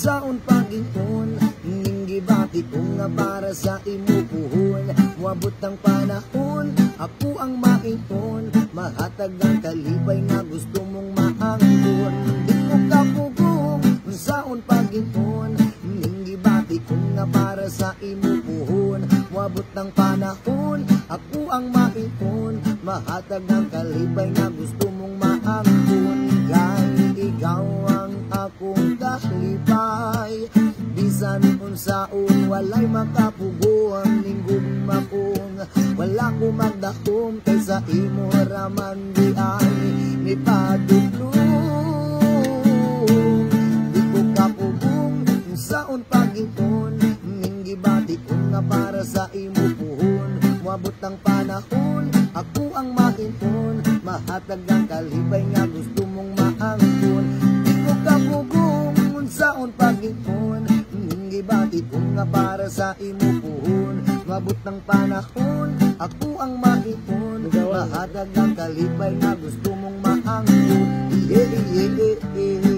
unsaon pag-ingon, ning gibati ko nga para sa imo puhon. Wabot ang panahon, ako ang maingon, mahatag ang kalipay nga gusto mong maangkon. Di ko kapugong, unsaon pag-ingon, ning gibati ko nga para sa imo puhon. Wabot ang panahon, ako ang maingon, mahatag ang kalipay nga gusto mong maangkon. Kay ikaw ang akong kalipay, bisan unsaon walay makapuguan. Ninggugma kong wala ko magdahom, kaysa imo raman di ay nipadulong. Di ko kapugong unsaon pag-ingon, ning gibati ko nga para sa imo puhon. Wabot ang panahon, ako ang maingon, mahatag ang kalipay nga gusto mong maangkon. Di ko kapugong unsaon pag-ingon, ning gibati ko nga para sa imo puhon. Wabot ang panahon, ako ang maingon, mahatag ang kalipay nga gusto mong maangkon. Yeah, yeah, yeah, yeah.